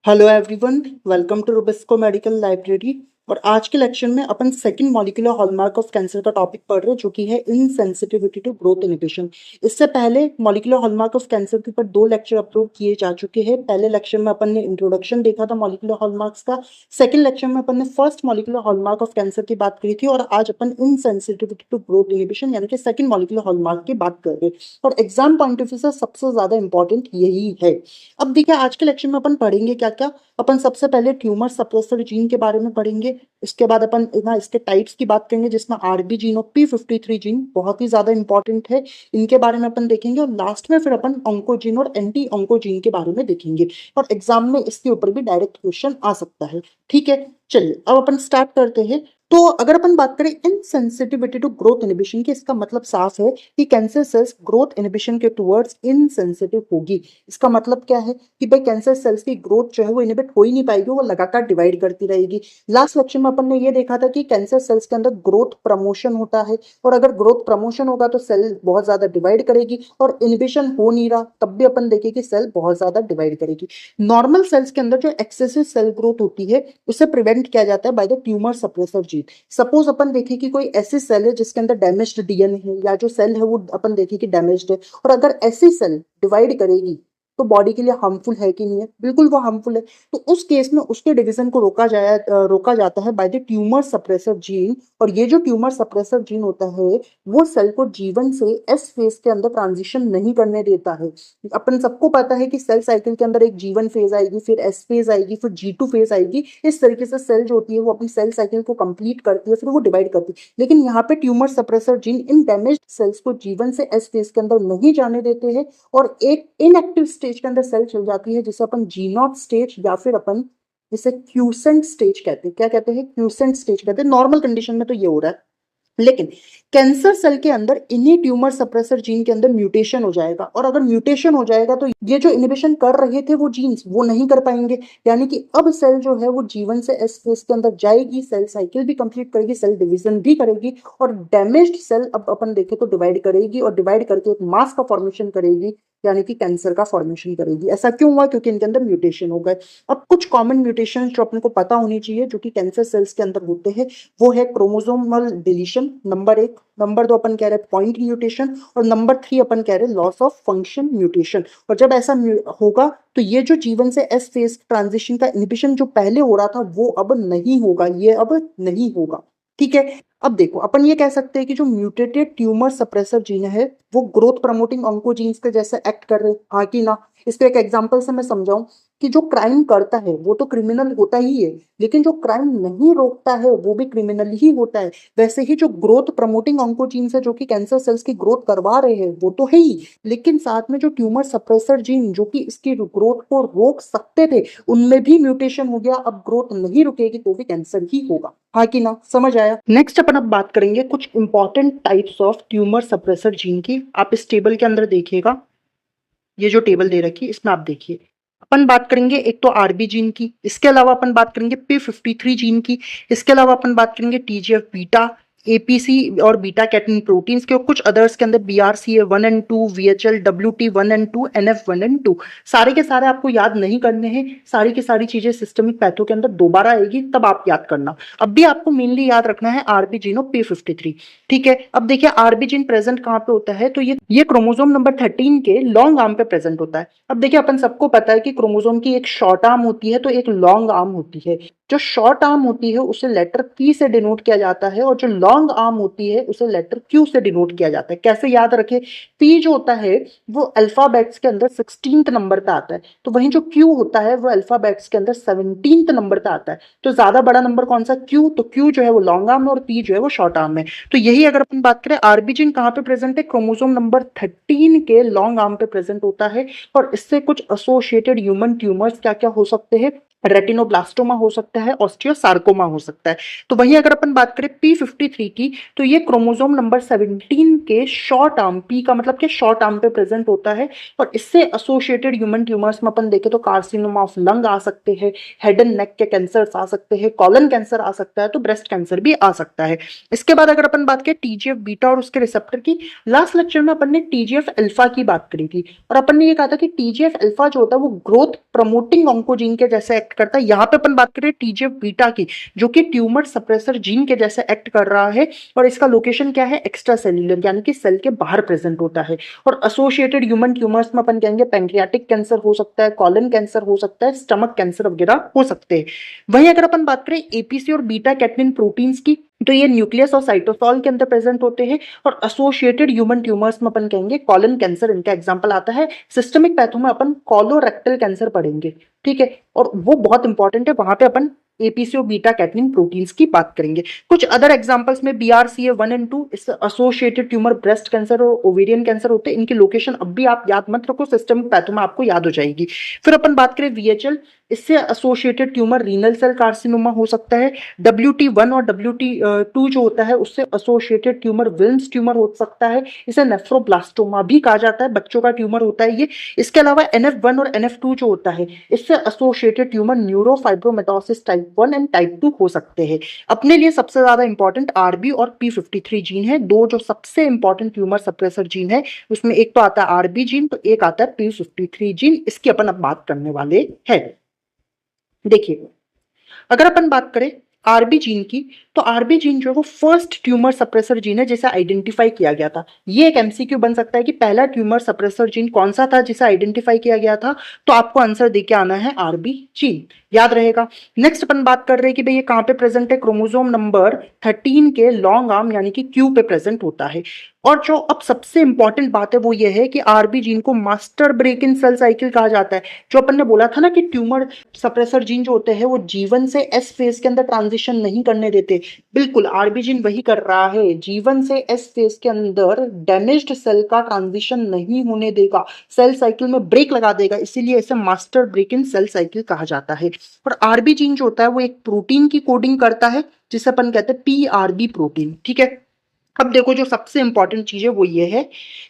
Hello everyone, welcome to Rubisco medical library. और आज के लेक्चर में अपन second molecular hallmark of cancer का टॉपिक पढ़ रहे हैं, जो कि है इनसेंसिटिविटी टू ग्रोथ इनहिबिशन। इससे पहले मॉलिक्यूलर हॉलमार्क ऑफ कैंसर के ऊपर 2 लेक्चर अपलोड किए जा चुके हैं। पहले लेक्चर में अपन ने इंट्रोडक्शन देखा था मॉलिक्यूलर हॉलमार्क्स का। सेकंड लेक्चर में अपन ने first molecular hallmark of cancer की बात करी थी, और आज अपन इनसेंसिटिविटी टू ग्रोथ इनहिबिशन यानी कि सेकंड मॉलिक्यूलर हॉलमार्क की बात कर रहे हैं। और एग्जाम पॉइंट ऑफ व्यू से सबसे ज्यादा इंपॉर्टेंट यही है। अब देखिए, आज के लेक्चर में अपन पढ़ेंगे क्या क्या। अपन सबसे पहले ट्यूमर सप्रेसर जीन के बारे में पढ़ेंगे। इसके बाद अपन ना इसके टाइप्स की बात करेंगे, जिसमें आरबी जीन और P53 जीन बहुत ही ज्यादा इंपॉर्टेंट है, इनके बारे में अपन देखेंगे। और लास्ट में फिर अपन ऑन्कोजीन और एंटी ऑन्कोजीन के बारे में देखेंगे। और एग्जाम में इसके ऊपर भी डायरेक्ट क्वेश्चन आ सकता है। ठीक है, चलिए अब अपन स्टार्ट करते हैं। तो अगर अपन बात करें इनसेंसिटिविटी टू ग्रोथ इनहिबिशन की, इसका मतलब साफ है कि कैंसर सेल्स ग्रोथ इनहिबिशन के टुवर्ड्स इनसेंसिटिव होगी। इसका मतलब क्या है कि भाई कैंसर सेल्स की ग्रोथ जो है वो इनहिबिट हो ही नहीं पाएगी, वो लगातार डिवाइड करती रहेगी। लास्ट लेक्चर में अपन ने ये देखा था कि कैंसर सेल्स के अंदर ग्रोथ प्रमोशन होता है, और अगर ग्रोथ प्रमोशन होगा तो सेल बहुत ज्यादा डिवाइड करेगी, और इनहिबिशन हो नहीं रहा तब भी अपन देखें कि सेल बहुत ज्यादा डिवाइड करेगी। नॉर्मल सेल्स के अंदर जो एक्सेसिव सेल ग्रोथ होती है उसे प्रिवेंट किया जाता है by the tumour suppressor gene. Suppose अपन देखें कि कोई ऐसी सेल है जिसके अंदर डैमेज्ड डीएनए है, या जो सेल है वो अपन देखें कि डैमेज्ड है, और अगर ऐसी सेल डिवाइड करेगी तो बॉडी के लिए हार्मफुल है कि नहीं है? बिल्कुल वो हार्मफुल है। तो उस केस में उसके डिवीजन को रोका जाता है by the tumour suppressor gene. और ये जो ट्यूमर सप्रेसर जीन होता है वो सेल को जीवन से एस फेज के अंदर ट्रांजिशन नहीं करने देता है। अपन सबको पता है कि सेल साइकिल के अंदर एक जीवन फेज आएगी, फिर एस फेज आएगी, फिर G2 फेज आएगी। इस तरीके से सेल जो होती है वो अपनी सेल साइकिल को कंप्लीट करती है, फिर वो डिवाइड करती है। लेकिन यहाँ पे tumour suppressor gene in damaged cells को जीवन से एस फेज के अंदर नहीं जाने देते हैं, और एक इनएक्टिव स्टेज के अंदर सेल चल जाती है, जिसे अपन G0 स्टेज या फिर अपन जिसे क्यूसेंट स्टेज कहते हैं। क्या कहते हैं? क्यूसेंट स्टेज कहते हैं। नॉर्मल कंडीशन में तो ये हो रहा है, लेकिन कैंसर सेल के अंदर इन्हीं ट्यूमर सप्रेसर जीन के अंदर म्यूटेशन हो जाएगा, और अगर म्यूटेशन हो जाएगा तो ये जो इनहिबिशन कर रहे थे वो जीन्स वो नहीं कर पाएंगे। यानी कि अब सेल जो है वो जीवन से एस फेज के अंदर जाएगी, सेल साइकिल भी कंप्लीट करेगी, सेल डिवीजन भी करेगी, और डैमेज्ड सेल अब अपन देखें तो डिवाइड करेगी, और डिवाइड करके एक मास का फॉर्मेशन करेगी, यानी कि कैंसर का फॉर्मेशन करेगी। ऐसा क्यों हुआ? क्योंकि इनके अंदर म्यूटेशन हो गए। अब कुछ कॉमन म्यूटेशन जो अपने को पता होनी चाहिए जो कि कैंसर सेल्स के अंदर होते हैं, वो है क्रोमोसोमल डिलीशन, नंबर 1। नंबर 2 अपन कह रहे हैं पॉइंट म्यूटेशन, और नंबर 3 अपन कह रहे हैं लॉस ऑफ फंक्शन म्यूटेशन। और जब ऐसा होगा तो ये जो जीवन से एस फेज ट्रांजिशन का इनहिबिशन जो पहले हो रहा था वो अब नहीं होगा, ये अब नहीं होगा। ठीक है, अब देखो अपन ये कह सकते हैं कि जो म्यूटेटेड ट्यूमर सप्रेसर जीन है वो ग्रोथ प्रमोटिंग ऑन्कोजीन्स के जैसे एक्ट कर रहे हैं, हाँ कि ना? इसको एक एग्जांपल से मैं समझाऊं कि जो क्राइम करता है वो तो क्रिमिनल होता ही है, लेकिन जो क्राइम नहीं रोकता है वो भी क्रिमिनल ही होता है। वैसे ही जो ग्रोथ प्रमोटिंग ऑन्कोजीन्स है जो कि कैंसर सेल्स की ग्रोथ करवा रहे हैं वो तो है ही, लेकिन साथ में जो ट्यूमर सप्रेसर जीन जो कि इसकी ग्रोथ को रोक सकते थे उनमें भी म्यूटेशन हो गया। अब ग्रोथ नहीं रुकेगी तो भी कैंसर ही होगा, हाँ कि ना? समझ आया? नेक्स्ट अपन अब बात करेंगे कुछ important types of tumour suppressor gene की। आप इस टेबल के अंदर देखिएगा, ये जो टेबल दे रखी है इसमें आप देखिए। अपन बात करेंगे एक तो आरबी जीन की, इसके अलावा अपन बात करेंगे P53 जीन की, इसके अलावा अपन बात करेंगे TGF बीटा, एपीसी और बीटा कैटनिन प्रोटीन्स के, और कुछ अदर्स के अंदर BRCA1 and 2, VHL, WT1 and 2, NF1 and 2। सारे के सारे आपको याद नहीं करने हैं, सारी की सारी चीजें सिस्टमिक पैथो के अंदर दोबारा आएगी तब आप याद करना। अब भी आपको मेनली याद रखना है आरबी जीन और P53। ठीक है, अब देखिए आरबी जीन प्रेजेंट कहाँ पे होता है, तो ये क्रोमोसोम नंबर 13 के लॉन्ग आर्म पे प्रेजेंट होता है। अब देखिए अपन सबको पता है कि क्रोमोसोम की एक शॉर्ट आर्म होती है तो एक लॉन्ग आर्म होती है। जो शॉर्ट आर्म होती है उसे लेटर P से डिनोट किया जाता है, और जो लॉन्ग आर्म होती है उसे लेटर Q से डिनोट किया जाता है। कैसे याद रखे? P जो होता है वो अल्फाबेट्स के अंदर 16th नंबर पे आता है, तो वहीं जो Q होता है वो अल्फाबेट्स के अंदर 17th नंबर पे आता है। तो ज्यादा बड़ा नंबर कौन सा? Q। तो Q जो है वो लॉन्ग आर्म है और P जो है वो शॉर्ट आर्म है। तो यही अगर अपन बात करें आरबी जीन कहाँ पे प्रेजेंट है, क्रोमोसोम नंबर 13 के लॉन्ग आर्म पे प्रेजेंट होता है। और इससे कुछ एसोसिएटेड ह्यूमन ट्यूमर्स क्या क्या हो सकते हैं? रेटिनोब्लास्टोमा हो सकता है, ऑस्टियोसार्कोमा हो सकता है। तो वहीं अगर अपन बात करें P53 की, तो ये क्रोमोसोम नंबर 17 के शॉर्ट आर्म, पी का मतलब क्या शॉर्ट आर्म पे प्रेजेंट होता है, और इससे एसोसिएटेड ह्यूमन ट्यूमर्स में अपन देखें तो कार्सिनोमा ऑफ लंग आ सकते हैं, हेड एंड नेक के कैंसर आ सकते हैं, कॉलन कैंसर आ सकता है, तो ब्रेस्ट कैंसर भी आ सकता है। इसके बाद अगर अपन बात करें TGF बीटा और उसके रिसेप्टर की, लास्ट लेक्चर में अपन ने TGF अल्फा की बात करी थी, और अपन ने ये कहा था कि TGF अल्फा जो होता है वो ग्रोथ प्रमोटिंग ऑन्कोजीन के जैसे एक्ट करता है। यहाँ पे अपन बात करें TGF बीटा की, जो कि ट्यूमर सप्रेसर जीन के जैसे एक्ट कर रहा है, और इसका लोकेशन क्या है, एक्स्ट्रा सेल्यूलर यानी कि सेल के बाहर प्रेजेंट होता है। और एसोसिएटेड ह्यूमन ट्यूमर्स में अपन कहेंगे पैंक्रियाटिक कैंसर हो सकता है, कॉलन कैंसर हो सकता है, स्टमक कैंसर वगैरह हो सकते हैं। वहीं अगर अपन बात करें APC और बीटा कैटनिन प्रोटीन्स की, तो ये न्यूक्लियस और साइटोसॉल के अंदर प्रेजेंट होते हैं, और एसोसिएटेड ह्यूमन ट्यूमर्स में अपन कहेंगे कॉलन कैंसर इनका एग्जांपल आता है। सिस्टमिक पैथो में अपन कोलोरेक्टल कैंसर पढ़ेंगे, ठीक है, और वो बहुत इंपॉर्टेंट है, वहां पे अपन APC और बीटा कैटनिन प्रोटीन्स की बात करेंगे। कुछ अदर एग्जांपल्स में BRCA1 एंड 2 इससे एसोसिएटेड ट्यूमर ब्रेस्ट कैंसर और ओवेरियन कैंसर होते हैं। इनकी लोकेशन अब भी आप याद मत रखो, सिस्टमिक पैथो में आपको याद हो जाएगी। फिर अपन बात करें VHL, इससे associated tumour renal cell carcinoma हो सकता है। WT1 और WT2 जो होता है उससे एसोसिएटेड ट्यूमर विल्म्स ट्यूमर हो सकता है, इसे नेफ्रोब्लास्टोमा भी कहा जाता है, बच्चों का ट्यूमर होता है ये। इसके अलावा NF1 और NF2 जो होता है, इससे associated tumour neurofibromatosis type 1 and type 2 हो सकते हैं। अपने लिए सबसे ज्यादा इंपॉर्टेंट RB और P53 जीन है, दो जो सबसे इंपॉर्टेंट ट्यूमर सप्रेसर जीन है। उसमें एक तो आता है RB जीन, तो एक आता है P53 जीन। इसकी अपन अब बात करने वाले हैं। देखिए, अगर अपन बात करें आरबी जीन की, तो आरबी जीन जो है वो फर्स्ट ट्यूमर सप्रेसर जीन है जिसे आइडेंटिफाई किया गया था। ये एक MCQ बन सकता है कि पहला ट्यूमर सप्रेसर जीन कौन सा था जिसे आइडेंटिफाई किया गया था, तो आपको आंसर देके आना है आरबी जीन, याद रहेगा। नेक्स्ट अपन बात कर रहे हैं कि भाई ये कहां पे प्रेजेंट है, क्रोमोसोम नंबर 13 के लॉन्ग आर्म यानी कि Q पे प्रेजेंट होता है। और जो अब सबसे इंपॉर्टेंट बात है वो ये है कि आरबी जीन को master brake in cell cycle कहा जाता है। जो अपन ने बोला था ना कि ट्यूमर सप्रेसर जीन जो होते हैं वो जीवन से एस फेज के अंदर ट्रांजिशन नहीं करने देते, बिल्कुल आरबी जीन वही कर रहा है, जीवन से एस फेज के अंदर डैमेज्ड सेल का ट्रांजिशन नहीं होने देगा, सेल साइकिल में ब्रेक लगा देगा, इसीलिए इसे master brake in cell cycle कहा जाता है। और आरबी जीन जो होता है वो एक प्रोटीन की कोडिंग करता है जिसे अपन कहते हैं PRB प्रोटीन, ठीक है। अब देखो जो सबसे इंपॉर्टेंट चीज है वो ये है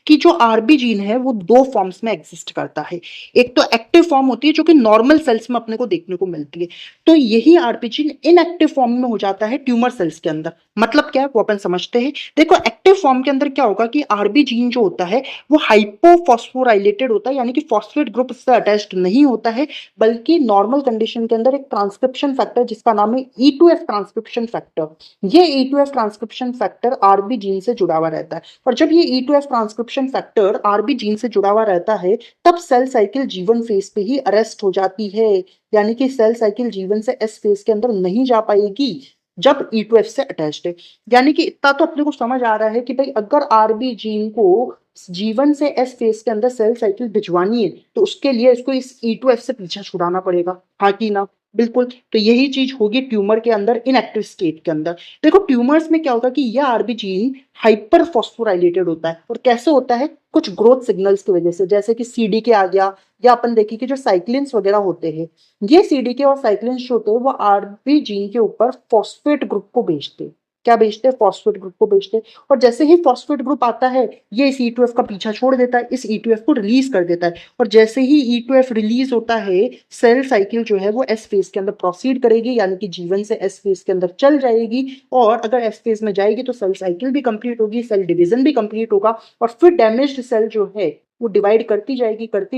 कि जो आरबी जीन है वो दो फॉर्म्स में एग्जिस्ट करता है। एक तो एक्टिव फॉर्म होती है जो कि नॉर्मल सेल्स में अपने को देखने को मिलती है, तो यही आरबी जीन इनएक्टिव फॉर्म में हो जाता है ट्यूमर सेल्स के अंदर। मतलब क्या है वो अपन समझते हैं। देखो एक्टिव फॉर्म के अंदर क्या होगा कि आरबी जीन जो होता है वो हाइपोफॉस्फोराइलेटेड होता है, यानी कि फॉस्फेट ग्रुप इससे अटैच्ड नहीं होता है, बल्कि नॉर्मल कंडीशन के अंदर एक ट्रांसक्रिप्शन फैक्टर जिसका नाम है E2F ट्रांसक्रिप्शन फैक्टर, ये E2F transcription factor RB gene से जुड़ा हुआ रहता है। और जब ये E2F transcription factor RB gene से जुड़ा हुआ रहता है तब सेल साइकिल जीवन फेज पे ही अरेस्ट हो जाती है, यानी कि सेल साइकिल जीवन से एस फेज के अंदर नहीं जा पाएगी जब E2F से अटैच्ड है। यानी कि इतना तो अपने को समझ आ रहा है कि भाई अगर आरबी जीन को जीवन से एस फेज के अंदर सेल साइकिल भिजवानी है तो उसके लिए इसको इस E2F से पीछा छुड़ाना पड़ेगा, हाँ कि ना, बिल्कुल। तो यही चीज होगी ट्यूमर के अंदर इनएक्टिव स्टेट के अंदर। देखो ट्यूमर्स में क्या होगा कि यह आरबी जीन हाइपर फॉस्फोराइलेटेड होता है, और कैसे होता है, कुछ ग्रोथ सिग्नल्स की वजह से, जैसे कि CDK आ गया, या अपन देखिए कि जो साइक्लिन्स वगैरह होते हैं, ये CDK और साइक्लिन्स जो होते हैं वो आरबी जीन के ऊपर फॉस्फेट ग्रुप को भेजते हैं। क्या भेजते हैं, फॉस्फेट ग्रुप को भेजते हैं। और जैसे ही फॉस्फेट ग्रुप आता है ये इस E2F का पीछा छोड़ देता है, इस E2F को रिलीज कर देता है, और जैसे ही E2F रिलीज होता है सेल साइकिल जो है वो एस फेज के अंदर प्रोसीड करेगी, यानी कि जीवन से एस फेज के अंदर चल जाएगी। और अगर एस फेज में जाएगी तो सेल साइकिल भी कंप्लीट होगी, सेल डिवीजन भी कंप्लीट होगा, और फिर डैमेज्ड सेल जो है वो डिवाइड करती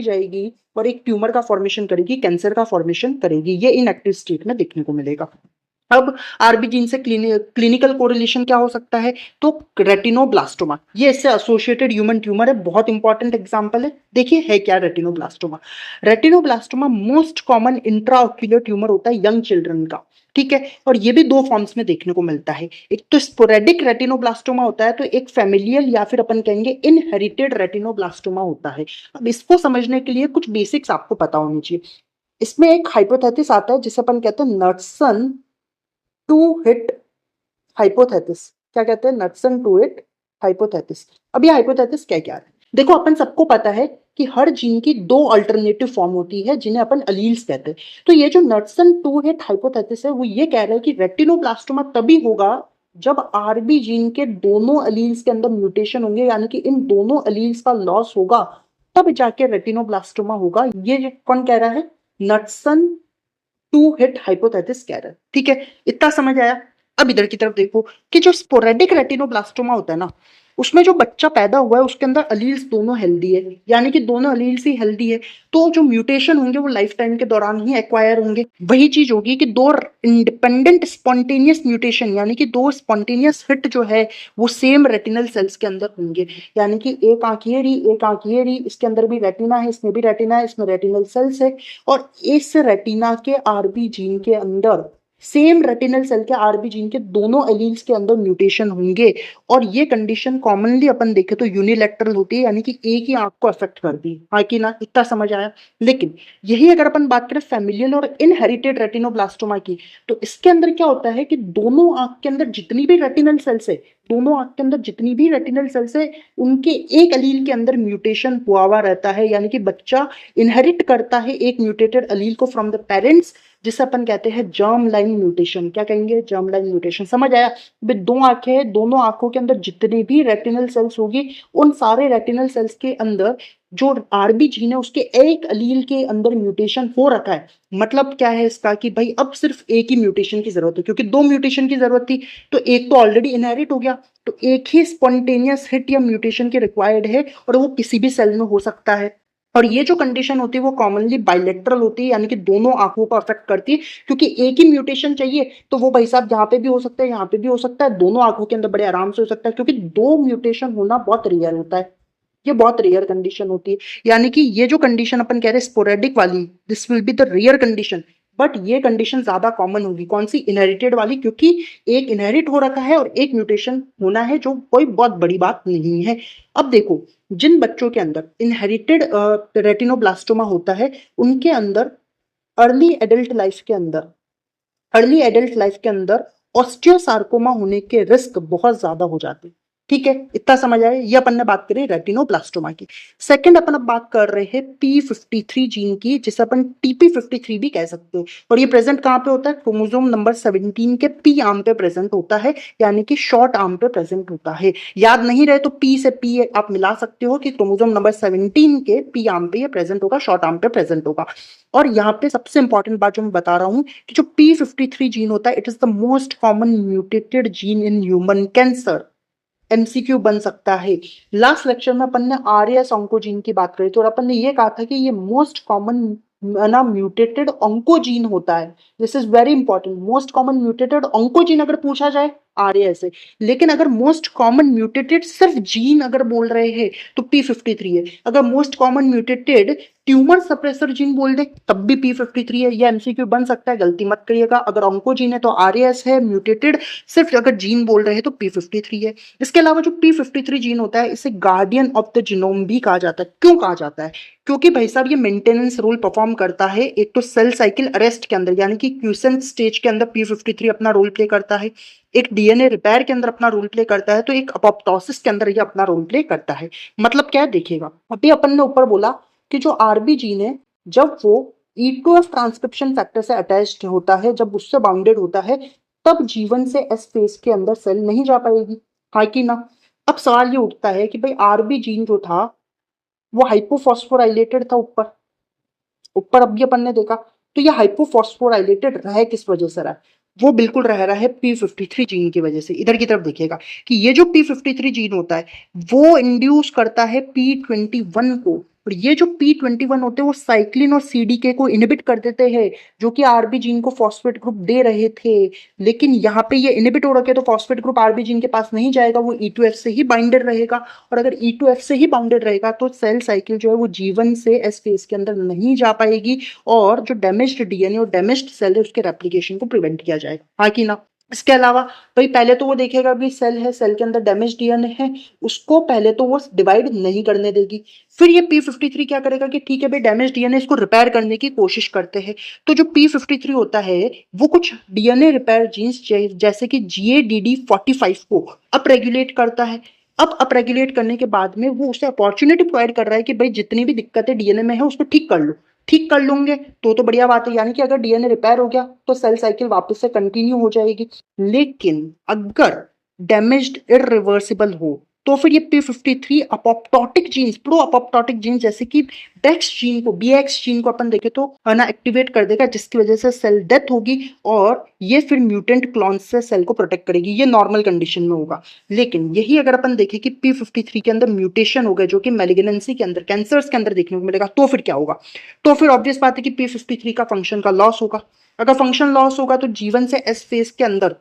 जाएगी और एक ट्यूमर का फॉर्मेशन करेगी, कैंसर का फॉर्मेशन करेगी। ये इनएक्टिव स्टेट में देखने को मिलेगा। अब आरबी जीन से क्लिनिकल कोरिलेशन क्या हो सकता है, तो रेटिनोब्लास्टोमा, ये इससे एसोसिएटेड ह्यूमन ट्यूमर है, बहुत इंपॉर्टेंट एग्जांपल है। देखिए है क्या retinoblastoma, retinoblastoma most common intraocular tumour होता है यंग चिल्ड्रन का, ठीक है। और ये भी दो फॉर्म्स में देखने को मिलता है, एक तो स्पोरेडिक रेटिनोब्लास्टोमा होता है, तो एक फैमिलियल या फिर अपन कहेंगे इनहेरिटेड रेटिनोब्लास्टोमा होता है। अब इसको समझने के लिए कुछ बेसिक्स आपको पता होनी चाहिए। इसमें एक हाइपोथेसिस आता है जिसे अपन कहते हैं नर्सन टू हिट हाइपोथेसिस। क्या कहते हैं, नट्सन टू हिट हाइपोथेसिस। अब ये हाइपोथेसिस क्या क्या है, देखो अपन सबको पता है कि हर जीन की दो अल्टरनेटिव फॉर्म होती है जिन्हें अपन अलील्स कहते हैं। तो ये जो नॉटसन टू हिट हाइपोथेसिस है वो ये कह रहा है कि रेटिनोब्लास्टोमा तभी होगा जब आरबी जीन के दोनों अलील्स के अंदर म्यूटेशन होंगे, यानी कि इन दोनों अलील्स का लॉस होगा, तब जाके रेटिनोब्लास्टोमा होगा। ये कौन कह रहा है? नॉटसन टू हिट हाइपोथेसिस कह रहा है। ठीक है, इतना समझ आया। अब इधर की तरफ देखो कि जो स्पोरेडिक रेटिनोब्लास्टोमा होता है ना, उसमें जो बच्चा पैदा हुआ है उसके अंदर अलील्स दोनों हेल्दी है, यानी कि दोनों अलील्स ही हेल्दी है। तो जो म्यूटेशन होंगे वो लाइफ टाइम के दौरान ही एक्वायर होंगे। वही चीज होगी कि दो इंडिपेंडेंट स्पॉन्टेनियस म्यूटेशन, यानी कि दो स्पॉन्टेनियस हिट जो है वो सेम रेटिनल सेल्स के अंदर होंगे। यानी कि एक आंख ये रही, एक आंख ये रही, इसके अंदर भी रेटिना है, इसमें भी रेटिना है, इसमें रेटिनल सेल्स है, और इस रेटिना के आरबी जीन के अंदर सेम रेटिनल सेल के आरबी जीन के दोनों एलील्स के अंदर म्यूटेशन होंगे। और ये कंडीशन कॉमनली अपन देखे तो यूनिलैटरल होती है, यानी कि एक ही आंख को अफेक्ट करती है। हाँ कि ना, इतना समझ आया। लेकिन यही अगर अपन बात करें फैमिलियल और इनहेरिटेड रेटिनोब्लास्टोमा की, तो इसके अंदर क्या होता है कि दोनों आंख के अंदर जितनी भी रेटिनल सेल्स है, दोनों आंख के अंदर जितनी भी रेटिनल सेल्स है, उनके एक अलील के अंदर म्यूटेशन हुआ रहता है। यानी कि बच्चा इनहेरिट करता है एक म्यूटेटेड अलील को फ्रॉम द पेरेंट्स, जिसे अपन कहते हैं जर्म लाइन म्यूटेशन। क्या कहेंगे? Germ line mutation. समझ आया? दो आंखें हैं, दोनों आंखों के अंदर जितने भी रेटिनल सेल्स होगी, उन सारे रेटिनल सेल्स के अंदर जो आरबी जीन है उसके एक अलील के अंदर म्यूटेशन हो रखा है। मतलब क्या है इसका कि भाई अब सिर्फ एक ही म्यूटेशन की जरूरत है, क्योंकि दो म्यूटेशन की जरूरत थी तो एक तो ऑलरेडी इनहेरिट हो गया, तो एक ही स्पॉन्टेनियस हिट या म्यूटेशन की रिक्वायर्ड है, और वो किसी भी सेल में हो सकता है। और ये जो कंडीशन होती है वो कॉमनली बाइलेटरल होती है, यानी कि दोनों आंखों को अफेक्ट करती है, क्योंकि एक ही म्यूटेशन चाहिए तो वो भाई साहब यहाँ पे भी हो सकता है, यहाँ पे भी हो सकता है, दोनों आंखों के अंदर बड़े आराम से हो सकता है, क्योंकि दो म्यूटेशन होना बहुत रेयर होता है। ये बहुत रेयर कंडीशन होती है। यानी कि ये जो कंडीशन अपन कह रहे हैं स्पोरेडिक वाली, this will be the rare condition, but ये कंडीशन ज्यादा कॉमन होगी। कौन सी? इनहेरिटेड वाली, क्योंकि एक इनहेरिट हो रखा है और एक म्यूटेशन होना है, जो कोई बहुत बड़ी बात नहीं है। अब देखो, जिन बच्चों के अंदर इनहेरिटेड रेटिनोब्लास्टोमा होता है, उनके अंदर अर्ली एडल्ट लाइफ के अंदर अर्ली एडल्ट लाइफ के अंदर ऑस्टियोसार्कोमा होने के रिस्क बहुत ज्यादा हो जाते हैं। ठीक है, इतना समझ आया। ये अपन ने बात करी रेटिनोब्लास्टोमा की। सेकंड अपन अब बात कर रहे हैं P53 जीन की, जिसे अपन TP53 भी कह सकते हैं। और ये प्रेजेंट कहाँ पे होता है? क्रोमोसोम नंबर 17 के P आर्म पे प्रेजेंट होता है, यानी कि शॉर्ट आर्म पे प्रेजेंट होता है। याद नहीं रहे तो P से P आप मिला सकते हो कि क्रोमोसोम नंबर 17 के P आर्म पे ये प्रेजेंट होगा, शॉर्ट आर्म पे प्रेजेंट होगा। और यहाँ पे सबसे इंपॉर्टेंट बात जो मैं बता रहा हूँ कि जो P53 जीन होता है, it is the most common mutated gene in human cancer. MCQ बन सकता है। लास्ट लेक्चर में अपन ने आरएस ऑन्कोजीन की बात करी थी, और अपन ने ये कहा था कि ये मोस्ट कॉमन ना म्यूटेटेड ऑन्कोजीन होता है। This is very important. Most common mutated oncogene अगर पूछा जाए आरएस है, लेकिन अगर मोस्ट कॉमन म्यूटेटेड सिर्फ जीन अगर बोल रहे हैं तो P53 है। अगर most common mutated tumour suppressor gene बोल दे तब भी P53 है। ये एमसीक्यू बन सकता है, गलती मत करिएगा। अगर ऑन्कोजीन है तो आरएस है, म्यूटेटेड सिर्फ अगर जीन बोल रहे हैं तो P53 है। इसके अलावा जो P53 जीन होता है इसे गार्डियन ऑफ द जीनोम भी कहा जाता है। क्यों कहा जाता है? क्योंकि भाई साहब ये मेंटेनेंस रोल परफॉर्म करता है। एक तो सेल साइकिल अरेस्ट के अंदर, यानी कि क्यूसेंट स्टेज के अंदर P53 अपना रोल प्ले करता है, एक डीएनए रिपेयर के अंदर अपना रोल प्ले करता है, तो एक अपोप्टोसिस के अंदर ये अपना रोल प्ले करता है। मतलब क्या है देखिएगा, अभी अपन ने ऊपर बोला कि जो आरबी जीन है जब वो E2F ट्रांसक्रिप्शन फैक्टर से अटैच्ड होता है, जब उससे बाउंडेड होता है, तब जीवन से एस फेज के अंदर सेल नहीं जा पाएगी। हाँ कि ना? अब सवाल ये उठता है कि भाई आरबी जीन जो था वो हाइपोफॉस्फोराइलेटेड था ऊपर ऊपर अब भी अपन ने देखा, तो ये हाइपोफॉस्फोराइलेटेड रहा किस वजह से रहा? वो बिल्कुल रह रहा है P53 जीन की वजह से। इधर की तरफ देखिएगा कि ये जो P53 जीन होता है वो इंड्यूस करता है P21 को, और ये जो P21 होते हैं वो साइक्लिन और सीडीके को इनहिबिट कर देते हैं, जो कि आरबी जीन को फॉस्फेट ग्रुप दे रहे थे। लेकिन यहाँ पे ये इनहिबिट हो रखे तो फॉस्फेट ग्रुप आरबी जीन के पास नहीं जाएगा, वो E2F से ही बाइंडेड रहेगा। और अगर E2F से ही बाउंडेड रहेगा तो सेल साइकिल जो है वो जीवन से एस फेज के अंदर नहीं जा पाएगी, और जो डैमेज्ड डीएनए और डैमेज्ड सेल है उसके रेप्लिकेशन को प्रिवेंट किया जाएगा। हाँ कि ना? इसके अलावा भाई पहले तो वो देखेगा भी सेल है, सेल के अंदर डैमेज डीएनए है, उसको पहले तो वो डिवाइड नहीं करने देगी। फिर ये P53 क्या करेगा कि ठीक है भाई डैमेज डीएनए इसको रिपेयर करने की कोशिश करते हैं। तो जो P53 होता है वो कुछ डीएनए रिपेयर जीन्स जैसे कि GADD45 को अप रेगुलेट करता है। अब अपरेगुलेट करने के बाद में वो उसे अपॉर्चुनिटी प्रोवाइड कर रहा है कि भाई जितनी भी दिक्कतें डीएनए में है उसको ठीक कर लो। ठीक कर लूंगे तो बढ़िया बात है, यानी कि अगर डीएनए रिपेयर हो गया तो सेल साइकिल वापस से कंटिन्यू हो जाएगी। लेकिन अगर डैमेज्ड इरिवर्सिबल हो तो फिर ये p53 apoptotic genes, pro apoptotic genes जैसे कि बेक्स जीन को, बीएक्स जीन को अपन देखें तो ना एक्टिवेट कर देगा, जिसकी वजह से सेल डेथ होगी और ये फिर म्यूटेंट क्लोन से सेल को प्रोटेक्ट करेगी। ये नॉर्मल कंडीशन में होगा। लेकिन यही अगर अपन देखें कि p53 के अंदर म्यूटेशन हो गया जो कि मैलिग्नेंसी के अंदर, कैंसर्स के अंदर देखने को मिलेगा, तो फिर क्या होगा? तो फिर ऑब्वियस बात है कि p53 का फंक्शन का लॉस होगा। अगर फंक्शन लॉस होगा तो जीवन से एस फेज के अंदर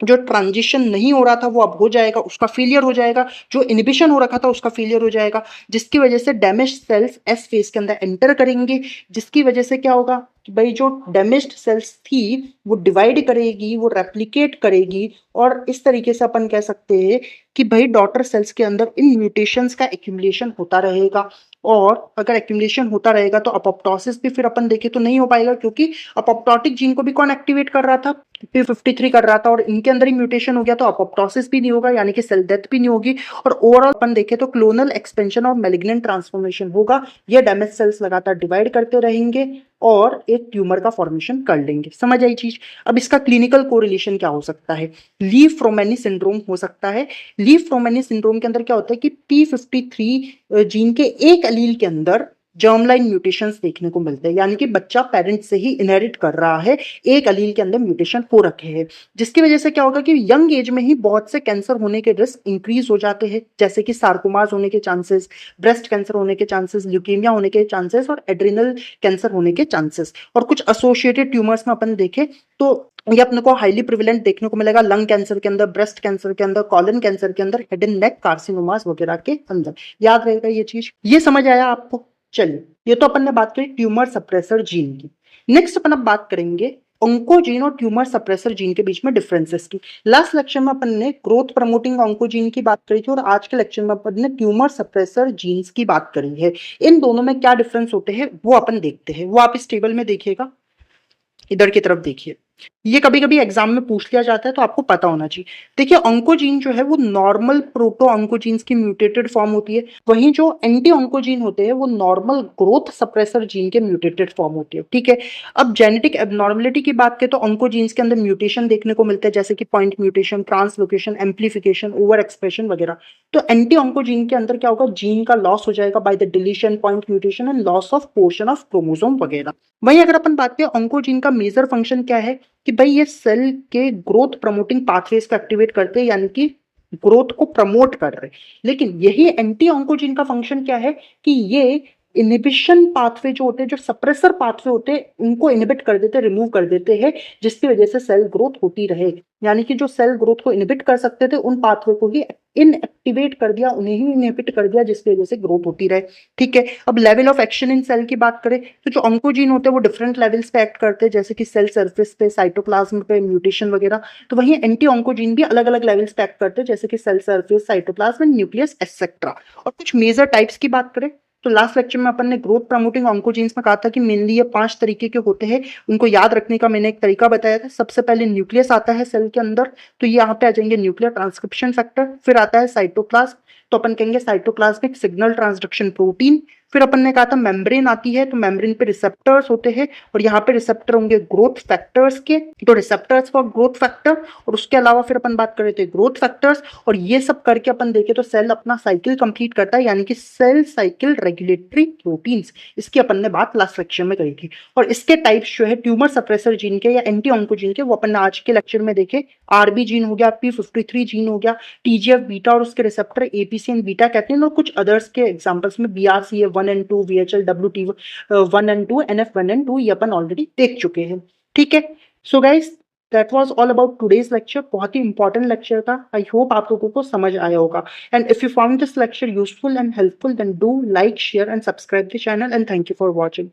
जो ट्रांजिशन नहीं हो रहा था वो अब हो जाएगा, उसका फेलियर हो जाएगा। जो इनिबिशन हो रखा था उसका फेलियर हो जाएगा, जिसकी वजह से डैमेज सेल्स एस फेज के अंदर एंटर करेंगे, जिसकी वजह से क्या होगा कि भाई जो डैमेज्ड सेल्स थी वो डिवाइड करेगी, वो रेप्लिकेट करेगी और इस तरीके से अपन कह सकते हैं कि भाई डॉटर सेल्स के अंदर इन म्यूटेशंस का एक्यूमुलेशन होता रहेगा। और अगर एक्यूमुलेशन होता रहेगा तो अपोप्टोसिस भी फिर अपन देखें तो नहीं हो पाएगा, क्योंकि अपोप्टोटिक जीन को भी कौन एक्टिवेट कर रहा था? p53 कर रहा था, और इनके अंदर ही म्यूटेशन हो गया तो अपोप्टोसिस भी नहीं होगा, यानी कि सेल डेथ भी नहीं होगी। और ओवरऑल अपन देखें तो क्लोनल एक्सपेंशन और मैलिग्नेंट ट्रांसफॉर्मेशन होगा। ये डैमेज सेल्स लगातार डिवाइड करते रहेंगे और एक ट्यूमर का फॉर्मेशन कर लेंगे। समझ आई चीज? अब इसका क्लिनिकल कोरिलेशन क्या हो सकता है? ली फ्रोमेनी सिंड्रोम हो सकता है। ली फ्रोमेनी सिंड्रोम के अंदर क्या होता है कि p53 जीन के एक एलील के अंदर जर्मलाइन म्यूटेशंस देखने को मिलते हैं, यानी कि बच्चा पेरेंट से ही इनहेरिट कर रहा है, एक एलील के अंदर म्यूटेशन हो रखे हैं, जिसकी वजह से क्या होगा कि यंग एज में ही बहुत से कैंसर होने के रिस्क इंक्रीज हो जाते हैं, जैसे कि सार्कोमास होने के चांसेस, ब्रेस्ट कैंसर होने के चांसेस, ल्यूकेमिया होने के चांसेस और एड्रिनल कैंसर होने के चांसेस। और कुछ एसोसिएटेड ट्यूमर्स में अपन देखें तो ये अपने को हाईली प्रिविलेंट देखने को मिलेगा लंग कैंसर के अंदर, ब्रेस्ट कैंसर के अंदर, कॉलन कैंसर के अंदर, हेड एंड नेक कार्सिनोमास वगैरह के अंदर। याद रहेगा ये चीज? ये समझ आया आपको? चलिए, ये तो अपन ने बात करी ट्यूमर सप्रेसर जीन की। नेक्स्ट अपन अब बात करेंगे ऑन्कोजीन और ट्यूमर सप्रेसर जीन के बीच में डिफरेंसेस की। लास्ट लेक्चर में अपन ने ग्रोथ प्रमोटिंग ऑन्कोजीन की बात करी थी और आज के लेक्चर में अपन ने ट्यूमर सप्रेसर जीन्स की बात करी है। इन दोनों में क्या डिफरेंस होते हैं वो अपन देखते हैं। वो आप इस टेबल में देखिएगा, इधर की तरफ देखिए। ये कभी कभी एग्जाम में पूछ लिया जाता है तो आपको पता होना चाहिए। देखिए, ऑन्कोजीन जो है वो नॉर्मल प्रोटो ऑन्कोजीन्स की म्यूटेटेड फॉर्म होती है, वहीं जो एंटी ऑन्कोजीन होते हैं वो नॉर्मल ग्रोथ सप्रेसर जीन के म्यूटेटेड फॉर्म होती है। ठीक है, अब जेनेटिक एबनॉर्मलिटी की बात करें तो ऑन्कोजीन्स के अंदर म्यूटेशन देखने को मिलता है, जैसे कि point mutation, translocation, amplification, over expression वगैरह। तो एंटी ऑन्कोजीन के अंदर क्या होगा, जीन का लॉस हो जाएगा by the deletion, point mutation and loss of portion of chromosome वगैरह। वहीं अगर अपन बात करें ऑन्कोजीन का मेजर फंक्शन क्या है कि भाई ये सेल के ग्रोथ प्रमोटिंग पाथवेज को एक्टिवेट करते हैं, यानी कि ग्रोथ को प्रमोट कर रहे हैं। लेकिन यही एंटी ऑन्कोजीन का फंक्शन क्या है कि ये इनहिबिशन पाथवे जो होते हैं, जो सप्रेसर पाथवे होते हैं, उनको इनहिबिट कर देते हैं, रिमूव कर देते हैं, जिसकी वजह से सेल ग्रोथ होती रहे। यानी कि जो सेल ग्रोथ को इनहिबिट कर सकते थे उन पाथवे को ही इनएक्टिवेट कर दिया, उन्हें ही इनहिबिट कर दिया, जिसकी वजह से ग्रोथ होती रहे। ठीक है, अब level of action in cell की बात करें तो जो ऑन्कोजीन होते हैं वो डिफरेंट लेवल्स पे एक्ट करते हैं, जैसे कि सेल सरफेस पे, साइटोप्लाज्म पे, म्यूटेशन वगैरह। तो वहीं एंटी ऑन्कोजीन भी अलग अलग लेवल्स पे एक्ट करते हैं, जैसे कि cell surface, cytoplasm, nucleus etcetera. और कुछ मेजर टाइप्स की बात करें तो लास्ट लेक्चर में अपन ने ग्रोथ प्रमोटिंग ऑन्कोजीन्स में कहा था कि मेनली ये 5 तरीके के होते हैं। उनको याद रखने का मैंने एक तरीका बताया था। सबसे पहले न्यूक्लियस आता है सेल के अंदर, तो ये यहाँ पे आ जाएंगे न्यूक्लियर ट्रांसक्रिप्शन फैक्टर। फिर आता है साइटोप्लाज्म, तो अपन कहेंगे साइटोप्लाज्मिक सिग्नल ट्रांसडक्शन प्रोटीन। फिर अपन ने कहा था मेम्ब्रेन आती है, तो मेम्ब्रेन पे रिसेप्टर्स होते हैं और यहाँ पे रिसेप्टर होंगे ग्रोथ फैक्टर्स के, तो रिसेप्टर्स फॉर ग्रोथ फैक्टर। और उसके अलावा फिर अपन बात कर रहे थे ग्रोथ फैक्टर्स, और ये सब करके अपन देखें तो सेल अपना साइकिल कंप्लीट करता है, यानी कि सेल साइकिल रेगुलेटरी प्रोटीन्स। इसकी अपन ने बात लास्ट लेक्चर में करी थी। और इसके टाइप्स जो है ट्यूमर सप्रेसर जीन के या एंटी ऑन्कोजीन के, वो अपन ने आज के लेक्चर में देखे। आरबी जीन हो गया, p53 जीन हो गया, टीजीएफ बीटा और उसके रिसेप्टर एपीसीएन बीटा कैटनिन, और कुछ अदर्स के एग्जांपल्स में BRCA 1 and 2, VHL WT 1 and 2, NF 1 and 2 ये अपन ऑलरेडी देख चुके हैं। ठीक है, so guys that was all about today's lecture. बहुत ही इंपॉर्टेंट लेक्चर था। आई होप आप लोगों को समझ आया होगा। And if you found this lecture useful and helpful then do like, share and subscribe the channel and thank you for watching.